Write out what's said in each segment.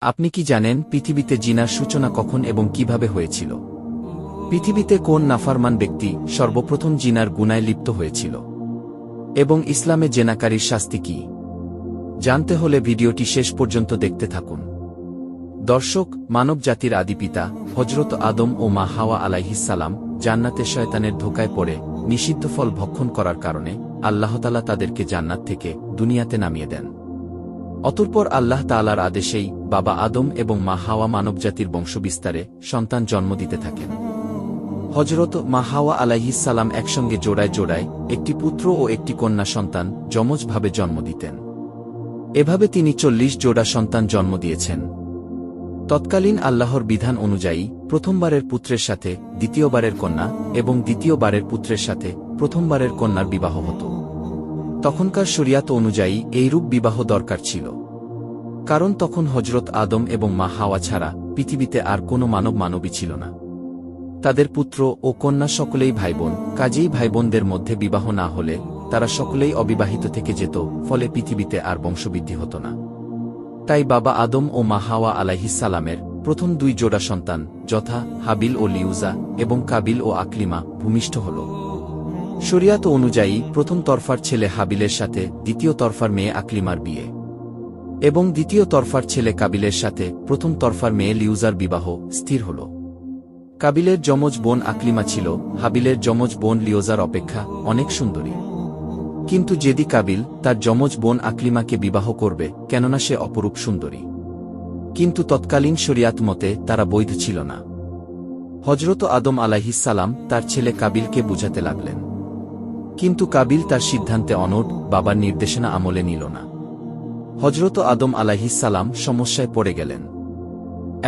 আপনি কি জানেন পৃথিবীতে জিনার সূচনা কখন এবং কিভাবে হয়েছিল? পৃথিবীতে কোন নাফরমান ব্যক্তি সর্বপ্রথম জিনার গুনায় লিপ্ত হয়েছিল? এবং ইসলামে জেনাকারীর শাস্তি কি? জানতে হলে ভিডিওটি শেষ পর্যন্ত দেখতে থাকুন। দর্শক, মানবজাতির আদিপিতা হযরত আদম ও মা হাওয়া আলাইহিসসালাম জান্নাতে শয়তানের ধোঁকায় পড়ে নিষিদ্ধ ফল ভক্ষণ করার কারণে আল্লাহ তাআলা তাদেরকে জান্নাত থেকে দুনিয়াতে নামিয়ে দেন। অতঃপর আল্লাহ তাআলার আদেশেই বাবা আদম এবং মা হাওয়া মানবজাতির বংশবিস্তারে সন্তান জন্ম দিতে থাকেন। হযরত মা হাওয়া আলাইহিসসালাম একসঙ্গে জোড়ায় জোড়ায় একটি পুত্র ও একটি কন্যা সন্তান যমজভাবে জন্ম দিতেন। এভাবে তিনি ৪০ জোড়া সন্তান জন্ম দিয়েছেন। তৎকালীন আল্লাহর বিধান অনুযায়ী প্রথমবারের পুত্রের সাথে দ্বিতীয়বারের কন্যা এবং দ্বিতীয়বারের পুত্রের সাথে প্রথমবারের কন্যার বিবাহ হতো। তখনকার শরিয়াত অনুযায়ী এইরূপ বিবাহ দরকার ছিল, কারণ তখন হযরত আদম এবং মা হাওয়া ছাড়া পৃথিবীতে আর কোনো মানবী ছিল না। তাদের পুত্র ও কন্যা সকলেই ভাইবোন, কাজেই ভাইবোনদের মধ্যে বিবাহ না হলে তারা সকলেই অবিবাহিত থেকে যেত, ফলে পৃথিবীতে আর বংশবৃদ্ধি হতো না। তাই বাবা আদম ও মা হাওয়া আলাইহিসসালামের প্রথম ২ জোড়া সন্তান যথা হাবিল ও লিউজা এবং কাবিল ও আকলিমা ভূমিষ্ঠ হল। শরিয়াত অনুযায়ী প্রথম তরফার ছেলে হাবিলের সাথে দ্বিতীয় তরফার মেয়ে আকলিমার বিয়ে, এবং দ্বিতীয় তরফার ছেলে কাবিলের সাথে প্রথম তরফার মেয়ে লিউজার বিবাহ স্থির হল। কাবিলের যমজ বোন আকলিমা ছিল হাবিলের যমজ বোন লিওজার অপেক্ষা অনেক সুন্দরী। কিন্তু যেদি কাবিল তার যমজ বোন আকলিমাকে বিবাহ করবে, কেননা সে অপরূপ সুন্দরী, কিন্তু তৎকালীন শরিয়াত মতে তারা বৈধ ছিল না। হযরত আদম আলাইহিসসালাম তার ছেলে কাবিলকে বুঝাতে লাগলেন, কিন্তু কাবিল তার সিদ্ধান্তে অনড়, বাবার নির্দেশনা আমলে নিল না। হযরত আদম আলাইহিসসালাম সমস্যায় পড়ে গেলেন।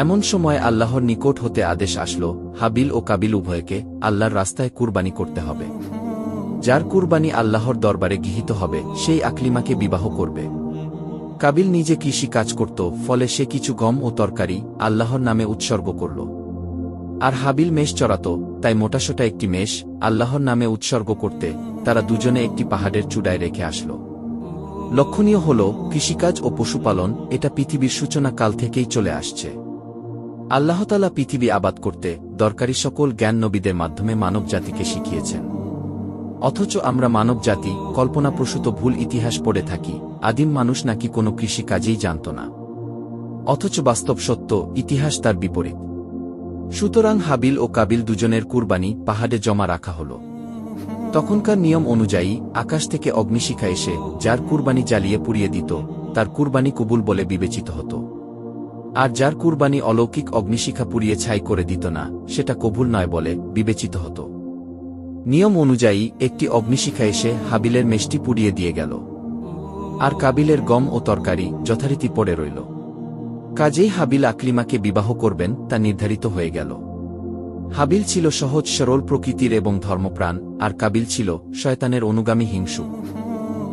এমন সময় আল্লাহর নিকট হতে আদেশ আসলো, হাবিল ও কাবিল উভয়কে আল্লাহর রাস্তায় কুরবানি করতে হবে। যার কুরবানি আল্লাহর দরবারে গৃহীত হবে সেই আকলিমাকে বিবাহ করবে। কাবিল নিজে কৃষি কাজ করত, ফলে সে কিছু গম ও তরকারি আল্লাহর নামে উৎসর্গ করল। আর হাবিল মেষ চড়াত, তাই মোটাসোটা একটি মেষ আল্লাহর নামে উৎসর্গ করতে তারা দুজনে একটি পাহাড়ের চূড়ায় রেখে আসল। লক্ষণীয় হল, কৃষিকাজ ও পশুপালন এটা পৃথিবীর সূচনা কাল থেকেই চলে আসছে। আল্লাহ তাআলা পৃথিবী আবাদ করতে দরকারি সকল জ্ঞান নবীদের মাধ্যমে মানবজাতিকে শিখিয়েছেন। অথচ আমরা মানবজাতি কল্পনাপ্রসূত ভুল ইতিহাস পড়ে থাকি, আদিম মানুষ নাকি কোনো কৃষি কাজেই জানত না। অথচ বাস্তব সত্য, ইতিহাস তার বিপরীত। সুতরাং হাবিল ও কাবিল দুজনের কুরবানি পাহাড়ে জমা রাখা হল। তখনকার নিয়ম অনুযায়ী আকাশ থেকে অগ্নিশিখা এসে যার কুরবানি জ্বালিয়ে পুড়িয়ে দিত তার কুরবানি কবুল বলে বিবেচিত হতো। আর যার কুরবানি অলৌকিক অগ্নিশিখা পুড়িয়ে ছাই করে দিত না, সেটা কবুল নয় বলে বিবেচিত হতো। নিয়ম অনুযায়ী একটি অগ্নিশিখা এসে হাবিলের মেষটি পুড়িয়ে দিয়ে গেল, আর কাবিলের গম ও তরকারি যথারীতি পড়ে রইল। কাজেই হাবিল আকলিমাকে বিবাহ করবেন তা নির্ধারিত হয়ে গেল। হাবিল ছিল সহজ সরল প্রকৃতির এবং ধর্মপ্রাণ, আর কাবিল ছিল শয়তানের অনুগামী হিংসুক।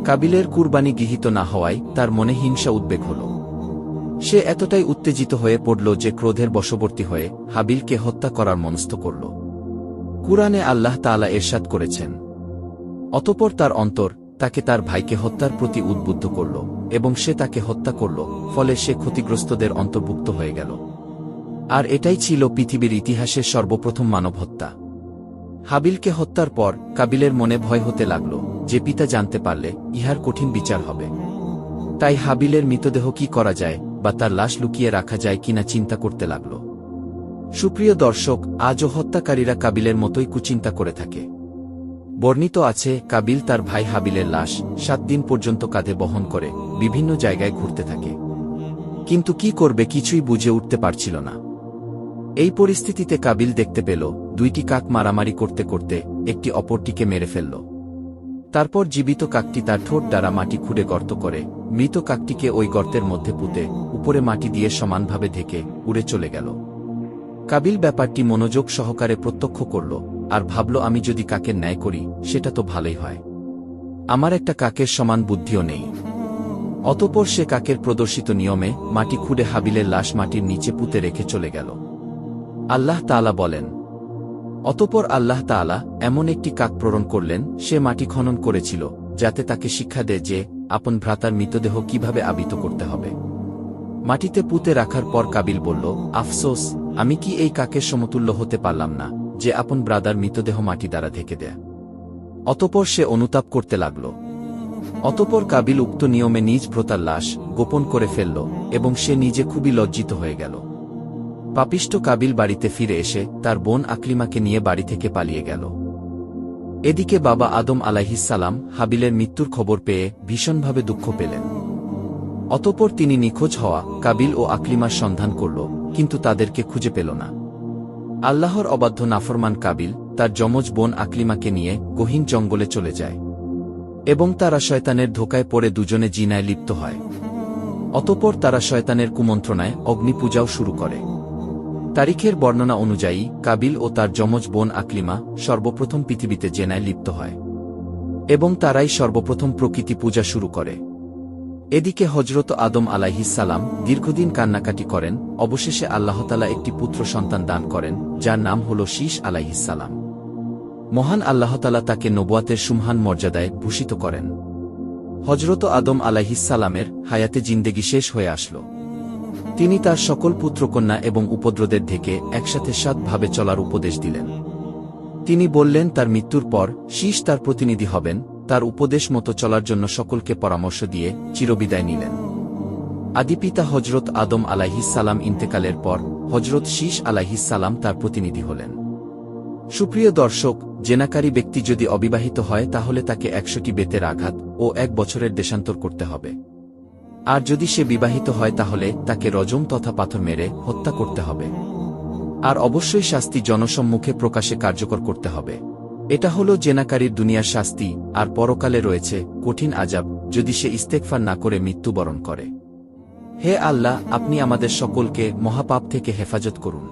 কাবিলের কুরবানি গৃহীত না হওয়ায় তার মনে হিংসা উদ্বেগ হল। সে এতটাই উত্তেজিত হয়ে পড়ল যে ক্রোধের বশবর্তী হয়ে হাবিলকে হত্যা করার মনস্থ করল। কুরআনে আল্লাহ তাআলা ইরশাদ করেছেন, অতঃপর তার অন্তর তাকে তার ভাইকে হত্যার প্রতি উদ্বুদ্ধ করল এবং সে তাকে হত্যা করল, ফলে সে ক্ষতিগ্রস্তদের অন্তর্ভুক্ত হয়ে গেল। আর এটাই ছিল পৃথিবীর ইতিহাসের সর্বপ্রথম মানব হত্যা। হাবিলকে হত্যার পর কাবিলের মনে ভয় হতে লাগল যে পিতা জানতে পারলে ইহার কঠিন বিচার হবে। তাই হাবিলের মৃতদেহ কি করা যায় বা তার লাশ লুকিয়ে রাখা যায় কিনা চিন্তা করতে লাগল। সুপ্রিয় দর্শক, আজও হত্যাকারীরা কাবিলের মতোই কুচিন্তা করে থাকে। বর্ণিত আছে, কাবিল তার ভাই হাবিলের লাশ ৭ দিন পর্যন্ত কাঁধে বহন করে বিভিন্ন জায়গায় ঘুরতে থাকে, কিন্তু কি করবে কিছুই বুঝে উঠতে পারছিল না। এই পরিস্থিতিতে কাবিল দেখতে পেল ২টি কাক মারামারি করতে করতে একটি অপরটিকে মেরে ফেলল। তারপর জীবিত কাকটি তার ঠোঁট দ্বারা মাটি খুঁড়ে গর্ত করে মৃত কাকটিকে ওই গর্তের মধ্যে পুঁতে উপরে মাটি দিয়ে সমানভাবে ঢেকে উড়ে চলে গেল। কাবিল ব্যাপারটি মনোযোগ সহকারে প্রত্যক্ষ করল আর ভাবল, আমি যদি কাকের ন্যায় করি সেটা তো ভালোই হয়, আমার একটা কাকের সমান বুদ্ধিও নেই। অতঃপর সে কাকের প্রদর্শিত নিয়মে মাটি খুঁড়ে হাবিলের লাশ মাটির নিচে পুঁতে রেখে চলে গেল। আল্লাহ তাআলা বলেন, অতঃপর আল্লাহ তাআলা এমন একটি কাক প্রেরণ করলেন, সে মাটি খনন করেছিল যাতে তাকে শিক্ষা দেয় যে আপন ভ্রাতার মৃতদেহ কিভাবে আবিত করতে হবে। মাটিতে পুঁতে রাখার পর কাবিল বলল, আফসোস, আমি কি এই কাকের সমতুল্য হতে পারলাম না যে আপন ব্রাদার মৃতদেহ মাটি দ্বারা ঢেকে দেয়। অতঃপর সে অনুতাপ করতে লাগল। অতঃপর কাবিল উক্ত নিয়মে নিজ ভ্রাতার লাশ গোপন করে ফেলল এবং সে নিজে খুবই লজ্জিত হয়ে গেল। পাপিষ্ঠ কাবিল বাড়িতে ফিরে এসে তার বোন আকলিমাকে নিয়ে বাড়ি থেকে পালিয়ে গেল। এদিকে বাবা আদম আলাইহিসসালাম হাবিলের মৃত্যুর খবর পেয়ে ভীষণভাবে দুঃখ পেলেন। অতঃপর তিনি নিখোঁজ হওয়া কাবিল ও আকলিমার সন্ধান করল, কিন্তু তাদেরকে খুঁজে পেল না। আল্লাহর অবাধ্য নাফরমান কাবিল তার যমজ বোন আকলিমাকে নিয়ে গহীন জঙ্গলে চলে যায় এবং তারা শয়তানের ধোকায় পড়ে দুজনে জিনায় লিপ্ত হয়। অতঃপর তারা শয়তানের কুমন্ত্রণায় অগ্নিপূজাও শুরু করে। তারিখের বর্ণনা অনুযায়ী কাবিল ও তার যমজ বোন আকলিমা সর্বপ্রথম পৃথিবীতে জেনায় লিপ্ত হয় এবং তারাই সর্বপ্রথম প্রকৃতি পূজা শুরু করে। এদিকে হজরত আদম আলাইহিসসালাম দীর্ঘদিন কান্নাকাটি করেন। অবশেষে আল্লাহতালা একটি পুত্র সন্তান দান করেন, যার নাম হল শীশ আলাইহিসসালাম। মহান আল্লাহতালা তাকে নবুয়াতের সুমহান মর্যাদায় ভূষিত করেন। হজরত আদম আলাইহিসসালামের হায়াতে জিন্দেগি শেষ হয়ে আসল। তিনি তার সকল পুত্রকন্যা এবং উপদ্রদের থেকে একসাথে সৎভাবে চলার উপদেশ দিলেন। তিনি বললেন তার মৃত্যুর পর শীশ তার প্রতিনিধি হবেন, তার উপদেশ মতো চলার জন্য সকলকে পরামর্শ দিয়ে চিরবিদায় নিলেন। আদিপিতা হজরত আদম আলাইহিসসালাম ইন্তেকালের পর হজরত শীশ আলাইহিসসালাম তার প্রতিনিধি হলেন। সুপ্রিয় দর্শক, জেনাকারী ব্যক্তি যদি অবিবাহিত হয় তাহলে তাকে 100টি বেতের আঘাত ও 1 বছরের দেশান্তর করতে হবে। আর যদি সে বিবাহিত হয় তাহলে তাকে রজম তথা পাথর মেরে হত্যা করতে হবে। আর অবশ্যই শাস্তি জনসম্মুখে প্রকাশে কার্যকর করতে হবে। এটা হলো জেনাকারীর দুনিয়ার শাস্তি। আর পরকালে রয়েছে কঠিন আযাব যদি সে ইস্তেগফার না করে মৃত্যুবরণ করে। হে আল্লাহ, আপনি আমাদের সকলকে মহাপাপ থেকে হেফাজত করুন।